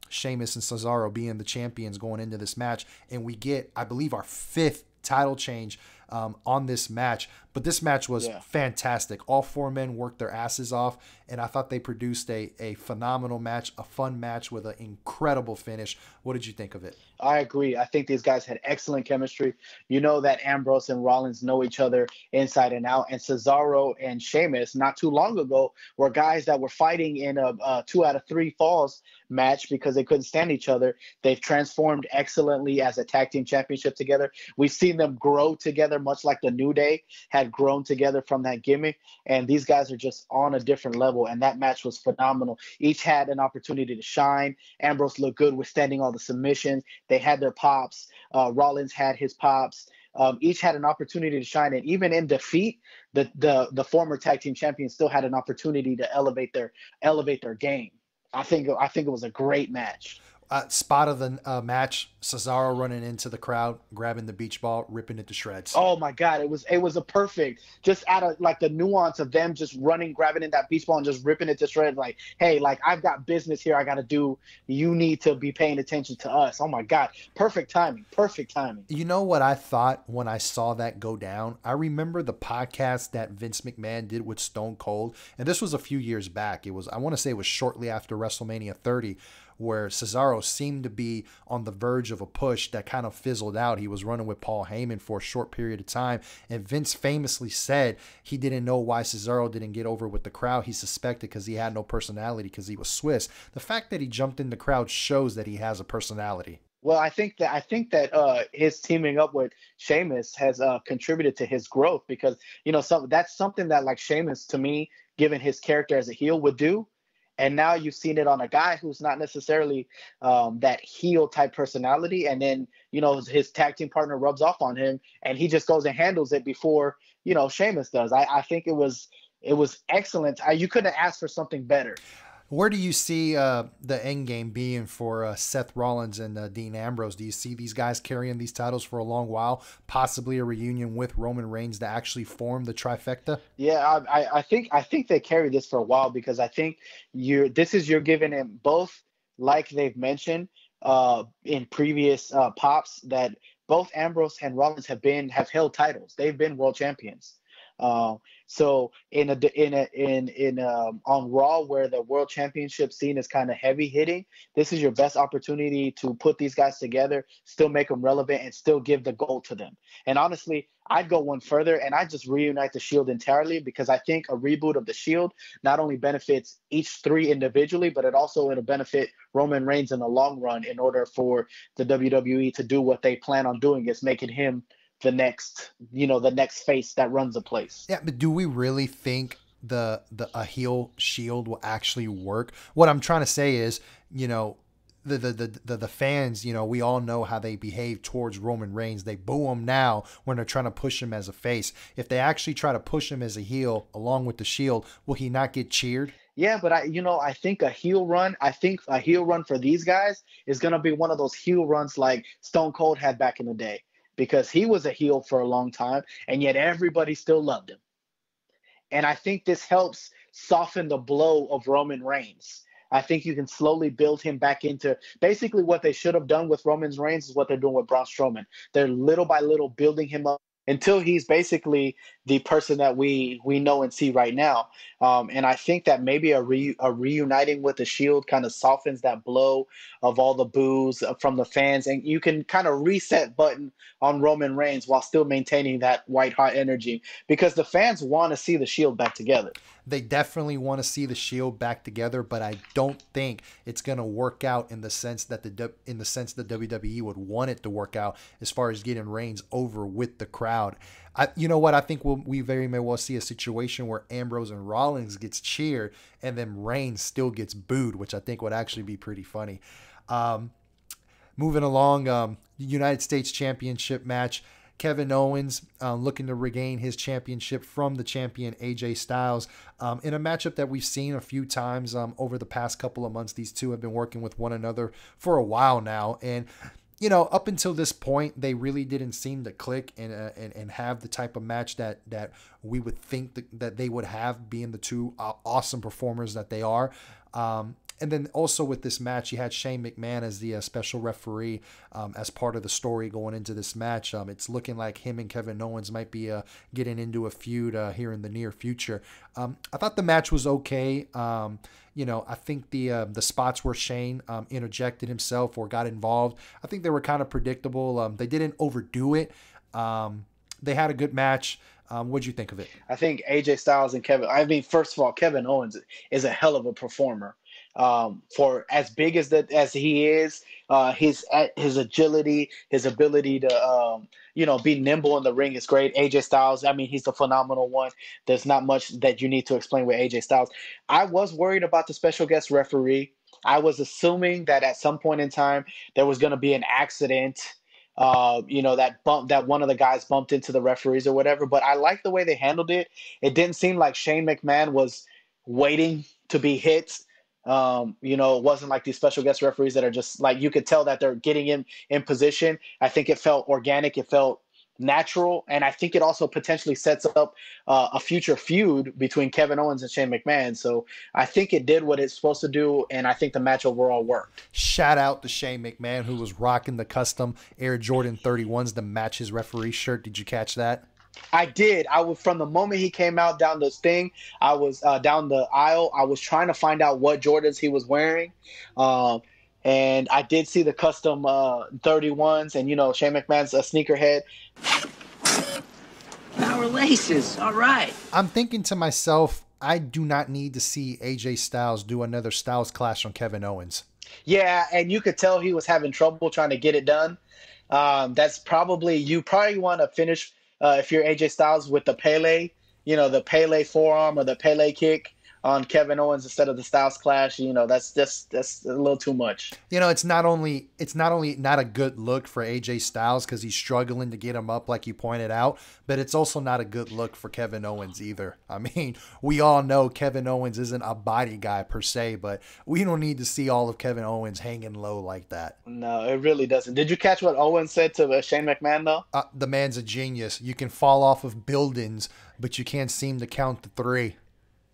Sheamus and Cesaro being the champions going into this match, and we get, I believe, our fifth title change on this match. But this match was fantastic. All four men worked their asses off, and I thought they produced a phenomenal match, a fun match with an incredible finish. What did you think of it? I agree. I think these guys had excellent chemistry. That Ambrose and Rollins know each other inside and out, and Cesaro and Sheamus not too long ago were guys that were fighting in a 2 out of 3 falls match because they couldn't stand each other. They've transformed excellently as a tag team championship together. We've seen them grow together, much like the New Day had grown together from that gimmick. And these guys are just on a different level. And that match was phenomenal. Each had an opportunity to shine. Ambrose looked good withstanding all the submissions. They had their pops. Rollins had his pops. Each had an opportunity to shine, and even in defeat, the former tag team champions still had an opportunity to elevate their game. I think it was a great match. Spot of the match: Cesaro running into the crowd, grabbing the beach ball, ripping it to shreds. Oh my God, it was a perfect, just out of like the nuance of them just running, grabbing in that beach ball and just ripping it to shreds. Like, hey, like I've got business here I got to do. You need to be paying attention to us. Oh my God, perfect timing. You know what I thought when I saw that go down? I remember the podcast that Vince McMahon did with Stone Cold, and this was a few years back. I want to say it was shortly after WrestleMania 30. Where Cesaro seemed to be on the verge of a push that kind of fizzled out. He was running with Paul Heyman for a short period of time, and Vince famously said he didn't know why Cesaro didn't get over with the crowd. He suspected because he had no personality because he was Swiss. The fact that he jumped in the crowd shows that he has a personality. Well, I think that his teaming up with Sheamus has contributed to his growth because, that's something that like Sheamus, to me, given his character as a heel, would do. And now you've seen it on a guy who's not necessarily that heel type personality. And then, his tag team partner rubs off on him and he just goes and handles it before, Sheamus does. I think it was excellent. You couldn't ask for something better. Where do you see the end game being for Seth Rollins and Dean Ambrose? Do you see these guys carrying these titles for a long while, possibly a reunion with Roman Reigns to actually form the trifecta? Yeah, I think they carry this for a while because I think you're giving him both, like they've mentioned in previous pops, that both Ambrose and Rollins have held titles. They've been world champions. Uh, so on Raw, where the world championship scene is kind of heavy hitting, this is your best opportunity to put these guys together, still make them relevant, and still give the gold to them. And honestly, I'd go one further and I'd just reunite the Shield entirely, because I think a reboot of the Shield not only benefits each three individually, but it'll benefit Roman Reigns in the long run, in order for the WWE to do what they plan on doing, is making him the next face that runs the place. Yeah, but do we really think the a heel Shield will actually work? What I'm trying to say is, the fans, we all know how they behave towards Roman Reigns. They boo him now when they're trying to push him as a face. If they actually try to push him as a heel along with the Shield, will he not get cheered? Yeah, but I think a heel run for these guys is going to be one of those heel runs like Stone Cold had back in the day, because he was a heel for a long time and yet everybody still loved him. And I think this helps soften the blow of Roman Reigns. I think you can slowly build him back into basically what they should have done with Roman Reigns is what they're doing with Braun Strowman. They're little by little building him up until he's basically the person that we know and see right now. And I think that maybe a reuniting with the Shield kind of softens that blow of all the boos from the fans, and you can kind of reset button on Roman Reigns while still maintaining that white hot energy, because the fans want to see the Shield back together. They definitely want to see the Shield back together, but I don't think it's going to work out in the sense that the WWE would want it to work out, as far as getting Reigns over with the crowd. You know what? I think we very may well see a situation where Ambrose and Rollins gets cheered and then Reigns still gets booed, which I think would actually be pretty funny. Moving along, the United States Championship match. Kevin Owens looking to regain his championship from the champion AJ Styles in a matchup that we've seen a few times over the past couple of months. These two have been working with one another for a while now, and up until this point, they really didn't seem to click and have the type of match that we would think that they would have, being the two awesome performers that they are. And then also with this match, you had Shane McMahon as the special referee as part of the story going into this match. It's looking like him and Kevin Owens might be getting into a feud here in the near future. I thought the match was okay. I think the spots where Shane interjected himself or got involved, I think they were kind of predictable. They didn't overdo it. They had a good match. What'd you think of it? I think AJ Styles and first of all, Kevin Owens is a hell of a performer. For as big as he is, his agility, his ability to be nimble in the ring is great. AJ Styles, he's a phenomenal one. There's not much that you need to explain with AJ Styles. I was worried about the special guest referee. I was assuming that at some point in time there was going to be an accident. That one of the guys bumped into the referees or whatever. But I like the way they handled it. It didn't seem like Shane McMahon was waiting to be hit. It wasn't like these special guest referees that are just like, you could tell that they're getting him in position. I think it felt organic. It felt natural. And I think it also potentially sets up a future feud between Kevin Owens and Shane McMahon. So I think it did what it's supposed to do. And I think the match overall worked. Shout out to Shane McMahon, who was rocking the custom Air Jordan 31s to match his referee shirt. Did you catch that? I did. From the moment he came out down this thing, I was down the aisle. I was trying to find out what Jordans he was wearing. And I did see the custom 31s, and Shane McMahon's a sneakerhead. Power laces. All right. I'm thinking to myself, I do not need to see AJ Styles do another Styles clash on Kevin Owens. Yeah, and you could tell he was having trouble trying to get it done. You probably want to finish if you're AJ Styles with the Pele, the Pele forearm or the Pele kick. on Kevin Owens instead of the Styles Clash. That's a little too much. It's not only not a good look for AJ Styles because he's struggling to get him up, like you pointed out, but it's also not a good look for Kevin Owens either. I mean, we all know Kevin Owens isn't a body guy per se, but we don't need to see all of Kevin Owens hanging low like that. No, it really doesn't. Did you catch what Owens said to Shane McMahon though? The man's a genius. You can fall off of buildings, but you can't seem to count to 3.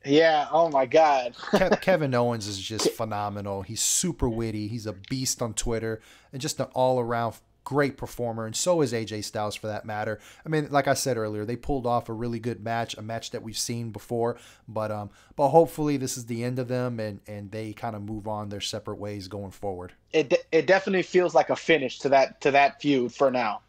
Yeah, oh my God. Kevin Owens is just phenomenal. He's super witty. He's a beast on Twitter and just an all-around great performer, and so is AJ Styles for that matter. I mean, like I said earlier, they pulled off a really good match, a match that we've seen before, but hopefully this is the end of them and they kind of move on their separate ways going forward. It definitely feels like a finish to that feud for now.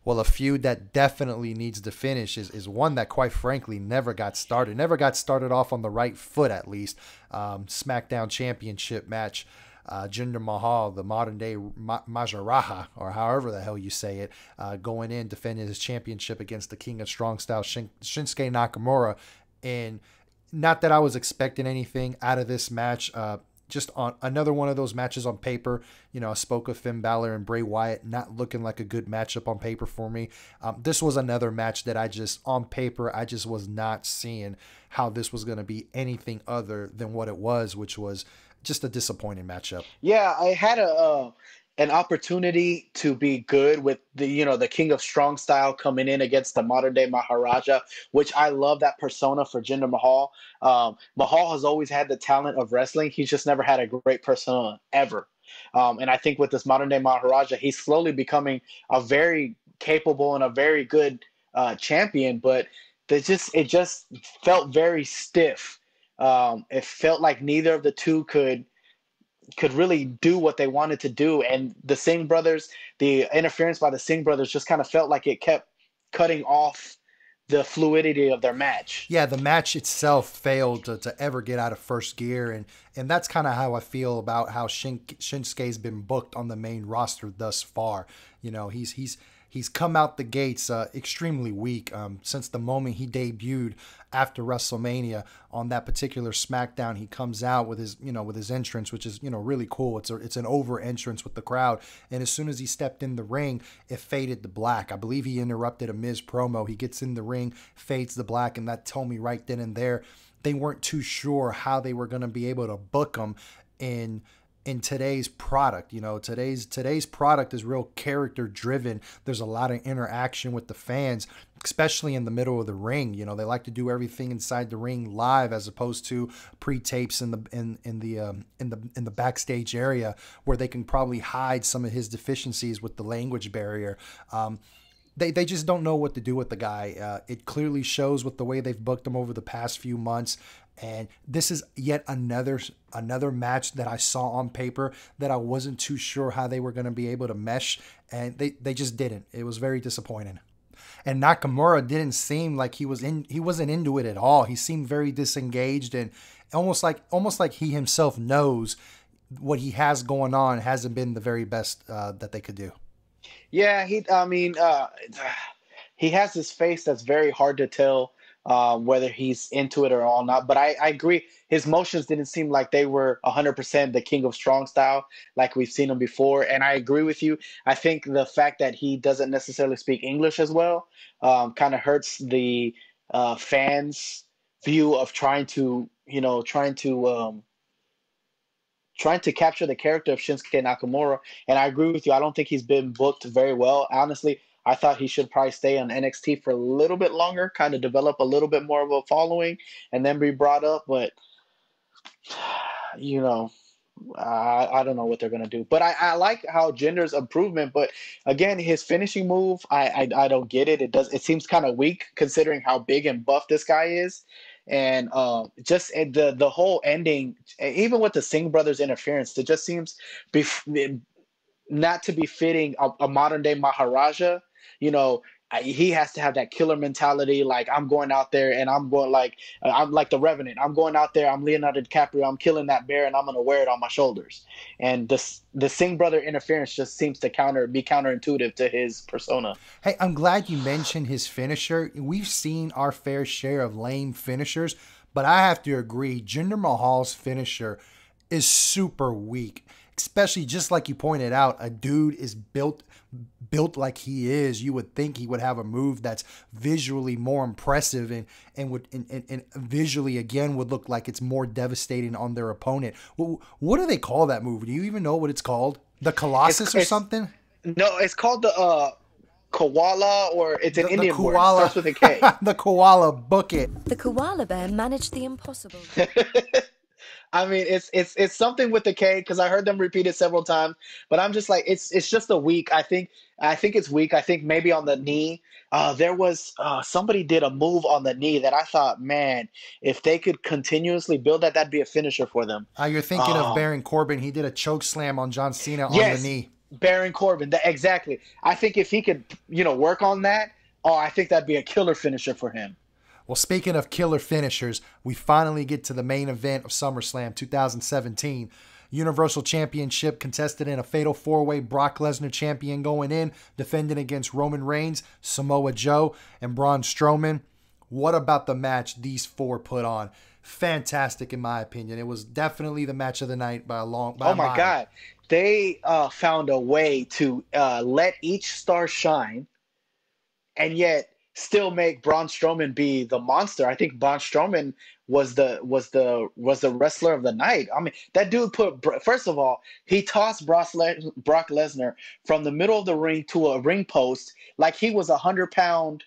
Well, a feud that definitely needs to finish is one that, quite frankly, never got started off on the right foot, at least. SmackDown Championship match. Jinder Mahal, the modern-day Maharaja, or however the hell you say it, going in, defending his championship against the King of Strong Style, Shinsuke Nakamura. And not that I was expecting anything out of this match. Just on another one of those matches on paper, I spoke of Finn Balor and Bray Wyatt not looking like a good matchup on paper for me. This was another match that I just was not seeing how this was going to be anything other than what it was, which was just a disappointing matchup. Yeah, I had an opportunity to be good with the King of Strong Style coming in against the modern day Maharaja, which I love that persona for Jinder Mahal. Mahal has always had the talent of wrestling. He's just never had a great persona ever. And I think with this modern day Maharaja, he's slowly becoming a very capable and a very good champion, but it just felt very stiff. It felt like neither of the two could really do what they wanted to do. And the Singh brothers, the interference by the Singh brothers just kind of felt like it kept cutting off the fluidity of their match. Yeah, the match itself failed to ever get out of first gear. And that's kind of how I feel about how Shinsuke's been booked on the main roster thus far. He's come out the gates extremely weak since the moment he debuted after WrestleMania on that particular SmackDown. He comes out with his entrance, which is really cool. It's an over entrance with the crowd, and as soon as he stepped in the ring, it faded to black. I believe he interrupted a Miz promo. He gets in the ring, fades to black, and that told me right then and there they weren't too sure how they were going to be able to book him in today's product. Today's product is real character driven. There's a lot of interaction with the fans, especially in the middle of the ring. They like to do everything inside the ring live as opposed to pre-tapes in the backstage area where they can probably hide some of his deficiencies with the language barrier. They just don't know what to do with the guy. It clearly shows with the way they've booked him over the past few months. And this is yet another match that I saw on paper that I wasn't too sure how they were going to be able to mesh, and they just didn't. It was very disappointing. And Nakamura didn't seem like he wasn't into it at all. He seemed very disengaged and almost like he himself knows what he has going on hasn't been the very best that they could do. Yeah, he has this face that's very hard to tell whether he's into it or all not. But I agree. His motions didn't seem like they were 100% the King of Strong Style like we've seen him before. And I agree with you. I think the fact that he doesn't necessarily speak English as well kind of hurts the fans' view of trying to capture the character of Shinsuke Nakamura. And I agree with you. I don't think he's been booked very well. Honestly, I thought he should probably stay on NXT for a little bit longer, kind of develop a little bit more of a following, and then be brought up. But, I don't know what they're going to do. But I like how Jinder's improvement. But, again, his finishing move, I don't get it. It seems kind of weak considering how big and buff this guy is. And just the whole ending, even with the Singh brothers interference, it just seems not to be fitting a modern day Maharaja. He has to have that killer mentality. Like, I'm going out there and I'm like the Revenant. I'm going out there. I'm Leonardo DiCaprio. I'm killing that bear and I'm going to wear it on my shoulders. And the Singh brother interference just seems to be counterintuitive to his persona. Hey, I'm glad you mentioned his finisher. We've seen our fair share of lame finishers, But I have to agree, Jinder Mahal's finisher is super weak. Especially just like you pointed out, a dude is built like he is. You would think he would have a move that's visually more impressive and visually again would look like it's more devastating on their opponent. What do they call that move? Do you even know what it's called? The Colossus or something? No, it's called the koala, or it's an Indian word. It koala. Starts with a K. The koala, book it. The koala bear managed the impossible. I mean, it's something with the K, because I heard them repeat it several times. But I'm just like, it's just a weak. I think it's weak. I think maybe on the knee. There was somebody did a move on the knee that I thought, man, if they could continuously build that, that'd be a finisher for them. You're thinking of Baron Corbin. He did a choke slam on John Cena on the knee. Baron Corbin. Exactly. I think if he could, work on that, I think that'd be a killer finisher for him. Well, speaking of killer finishers, we finally get to the main event of SummerSlam 2017. Universal Championship contested in a fatal four-way. Brock Lesnar champion going in, defending against Roman Reigns, Samoa Joe, and Braun Strowman. What about the match these four put on? Fantastic, in my opinion. It was definitely the match of the night by a long. Oh my God, they found a way to let each star shine, and yet still make Braun Strowman be the monster. I think Braun Strowman was the wrestler of the night. I mean, that dude first of all, he tossed Brock Lesnar from the middle of the ring to a ring post like he was 100-pound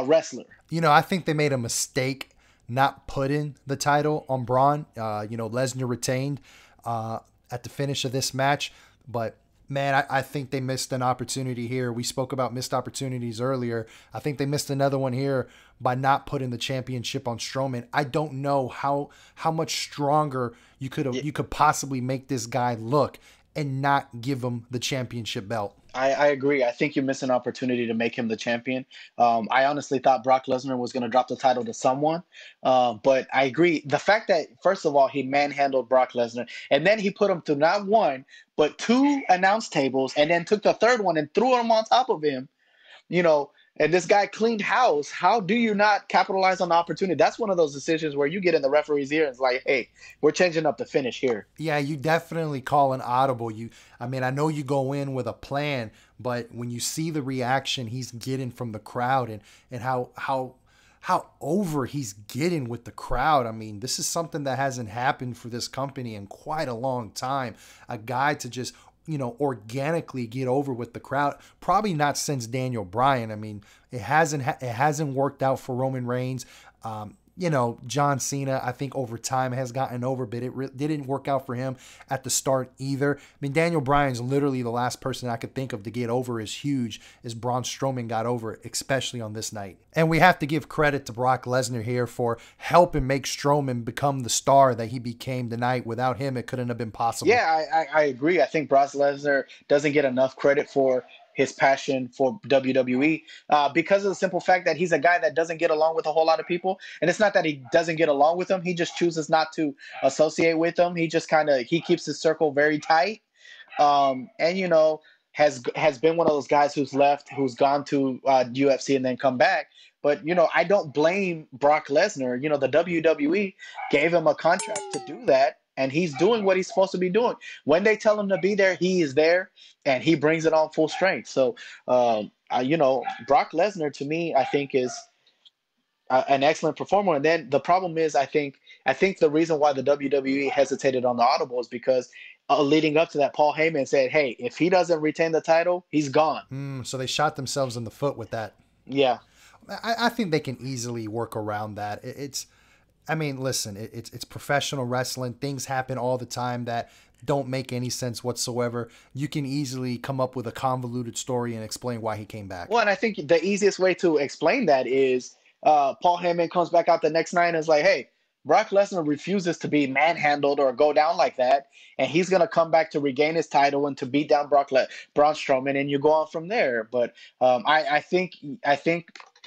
wrestler. I think they made a mistake not putting the title on Braun. Lesnar retained at the finish of this match, but man, I think they missed an opportunity here. We spoke about missed opportunities earlier. I think they missed another one here by not putting the championship on Strowman. I don't know how much stronger you could possibly make this guy look and not give him the championship belt. I agree. I think you miss an opportunity to make him the champion. I honestly thought Brock Lesnar was going to drop the title to someone. But I agree. The fact that, first of all, he manhandled Brock Lesnar, and then he put him through not one, but two announce tables, and then took the third one and threw him on top of him, and this guy cleaned house. How do you not capitalize on the opportunity? That's one of those decisions where you get in the referee's ear and it's like, hey, we're changing up the finish here. Yeah, you definitely call an audible. I know you go in with a plan, but when you see the reaction he's getting from the crowd and how over he's getting with the crowd. I mean, this is something that hasn't happened for this company in quite a long time. A guy to just organically get over with the crowd. Probably not since Daniel Bryan. I mean, it hasn't worked out for Roman Reigns. John Cena, I think over time has gotten over, but it didn't work out for him at the start either. I mean, Daniel Bryan's literally the last person I could think of to get over as huge as Braun Strowman got over, especially on this night. And we have to give credit to Brock Lesnar here for helping make Strowman become the star that he became tonight. Without him, it couldn't have been possible. Yeah, I agree. I think Brock Lesnar doesn't get enough credit for his passion for WWE because of the simple fact that he's a guy that doesn't get along with a whole lot of people. And it's not that he doesn't get along with them. He just chooses not to associate with them. He just he keeps his circle very tight. And, has been one of those guys who's gone to UFC and then come back. But, I don't blame Brock Lesnar. The WWE gave him a contract to do that. And he's doing what he's supposed to be doing. When they tell him to be there, he is there, and he brings it on full strength. So, Brock Lesnar, to me, I think is an excellent performer. And then the problem is, I think the reason why the WWE hesitated on the audible is because leading up to that, Paul Heyman said, hey, if he doesn't retain the title, he's gone. So they shot themselves in the foot with that. Yeah. I think they can easily work around that. Listen, it's professional wrestling. Things happen all the time that don't make any sense whatsoever. You can easily come up with a convoluted story and explain why he came back. Well, and I think the easiest way to explain that is Paul Heyman comes back out the next night and is like, hey, Brock Lesnar refuses to be manhandled or go down like that, and he's going to come back to regain his title and to beat down Braun Strowman, and you go on from there. But I think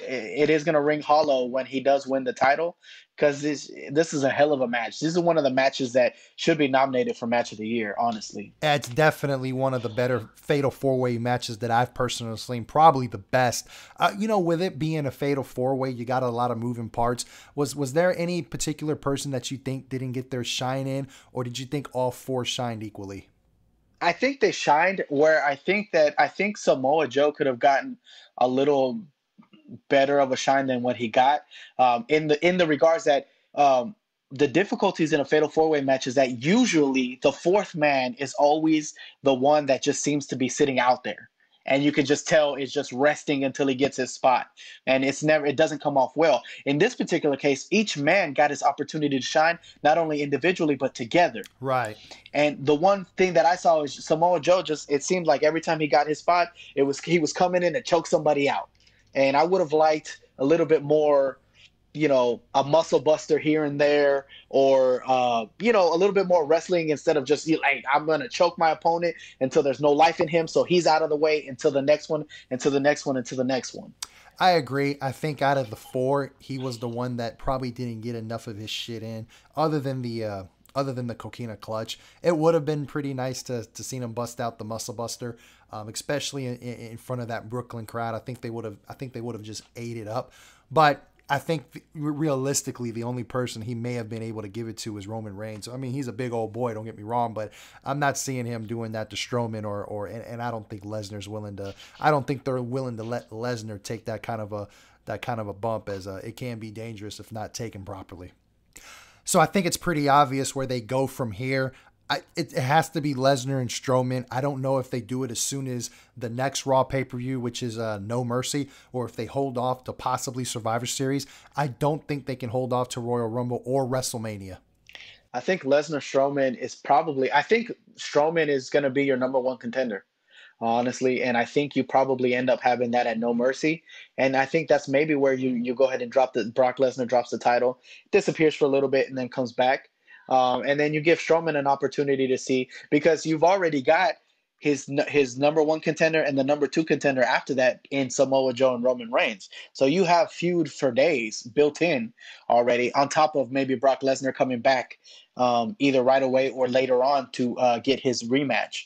it is going to ring hollow when he does win the title, because this is a hell of a match. This is one of the matches that should be nominated for Match of the Year, honestly. It's definitely one of the better Fatal 4-Way matches that I've personally seen, probably the best. With it being a Fatal 4-Way, you got a lot of moving parts. Was there any particular person that you think didn't get their shine in, or did you think all four shined equally? I think they shined where I think Samoa Joe could have gotten a little better of a shine than what he got. In the regards that the difficulties in a Fatal 4-Way match is that usually the fourth man is always the one that just seems to be sitting out there. And you can just tell it's just resting until he gets his spot. And it doesn't come off well. In this particular case, each man got his opportunity to shine, not only individually, but together. Right. And the one thing that I saw is Samoa Joe it seemed like every time he got his spot, he was coming in to choke somebody out. And I would have liked a little bit more, a muscle buster here and there, or, a little bit more wrestling instead of just like, I'm going to choke my opponent until there's no life in him. So he's out of the way until the next one, until the next one, until the next one. I agree. I think out of the four, he was the one that probably didn't get enough of his shit in, other than the Coquina Clutch. It would have been pretty nice to see him bust out the Muscle Buster, especially in front of that Brooklyn crowd. I think they would have just ate it up. But I think realistically, the only person he may have been able to give it to is Roman Reigns. I mean, he's a big old boy, don't get me wrong, but I'm not seeing him doing that to Strowman and I don't think Lesnar's willing to. I don't think they're willing to let Lesnar take that kind of a bump, as it can be dangerous if not taken properly. So I think it's pretty obvious where they go from here. It has to be Lesnar and Strowman. I don't know if they do it as soon as the next Raw pay-per-view, which is No Mercy, or if they hold off to possibly Survivor Series. I don't think they can hold off to Royal Rumble or WrestleMania. I think Strowman is going to be your number one contender, honestly. And I think you probably end up having that at No Mercy. And I think that's maybe where you go ahead and Brock Lesnar drops the title, disappears for a little bit, and then comes back. And then you give Strowman an opportunity to see, because you've already got his number one contender and the number two contender after that in Samoa Joe and Roman Reigns. So you have feud for days built in already, on top of maybe Brock Lesnar coming back either right away or later on to get his rematch.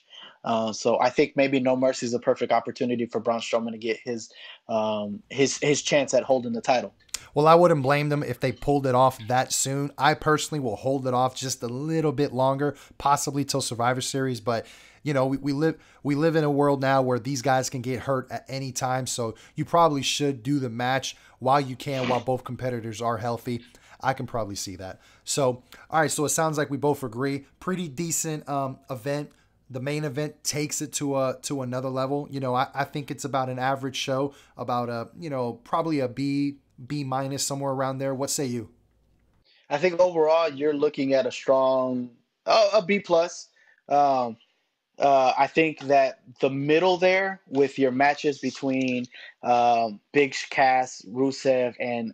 So I think maybe No Mercy is a perfect opportunity for Braun Strowman to get his chance at holding the title. Well, I wouldn't blame them if they pulled it off that soon. I personally will hold it off just a little bit longer, possibly till Survivor Series. But, we live in a world now where these guys can get hurt at any time. So you probably should do the match while you can, while both competitors are healthy. I can probably see that. So, all right. So it sounds like we both agree. Pretty decent event. The main event takes it to another level. I think it's about an average show, about probably a B minus, somewhere around there. What say you? I think overall you're looking at a strong a B plus. I think that the middle there with your matches between Big Cass, Rusev, and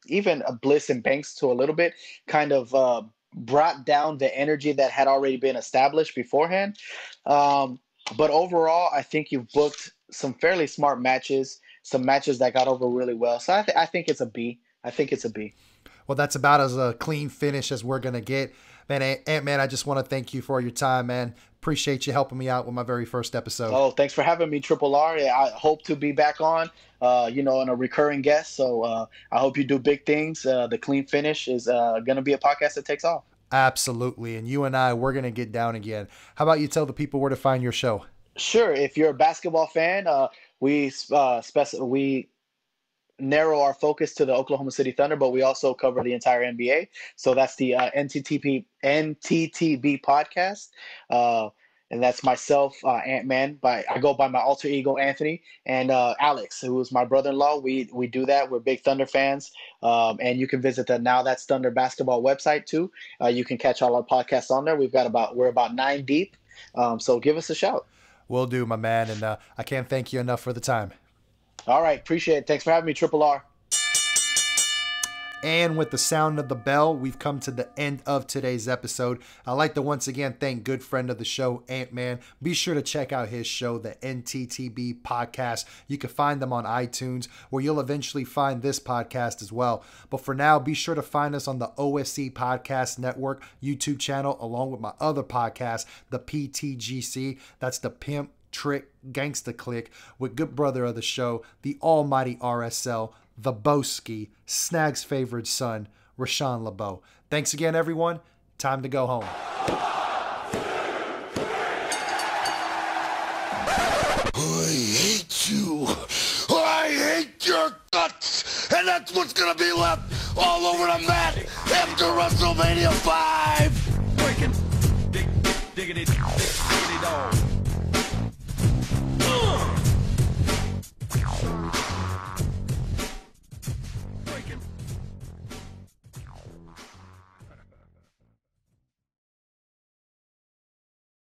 even Bliss and Banks to a little bit kind of brought down the energy that had already been established beforehand. But overall, I think you've booked some fairly smart matches, some matches that got over really well. So I think it's a B. I think it's a B. Well, that's about as a clean finish as we're going to get. Man, Ant-Man, I just want to thank you for your time, man. Appreciate you helping me out with my very first episode. Oh, thanks for having me, Triple R. I hope to be back on, and a recurring guest. So I hope you do big things. The clean finish is going to be a podcast that takes off. Absolutely. And you and we're going to get down again. How about you tell the people where to find your show? Sure. If you're a basketball fan, we narrow our focus to the Oklahoma City Thunder, but we also cover the entire NBA. So that's the NTTB podcast. And that's myself, Ant-Man. I go by my alter ego, Anthony, and Alex, who is my brother-in-law. We do that. We're big Thunder fans. And you can visit the Now That's Thunder basketball website too. You can catch all our podcasts on there. We're about 9 deep. So give us a shout. Will do, my man. And I can't thank you enough for the time. All right. Appreciate it. Thanks for having me, Triple R. And with the sound of the bell, we've come to the end of today's episode. I'd like to once again thank good friend of the show, Ant-Man. Be sure to check out his show, the NTTB Podcast. You can find them on iTunes, where you'll eventually find this podcast as well. But for now, be sure to find us on the OSC Podcast Network YouTube channel, along with my other podcast, the PTGC. That's the Pimp Trick Gangsta Click, with good brother of the show, the almighty RSL, the Boski, Snag's favorite son, Rashawn LeBeau. Thanks again, everyone. Time to go home. I hate you. I hate your guts. And that's what's going to be left all over the mat after WrestleMania 5. Diggity dog.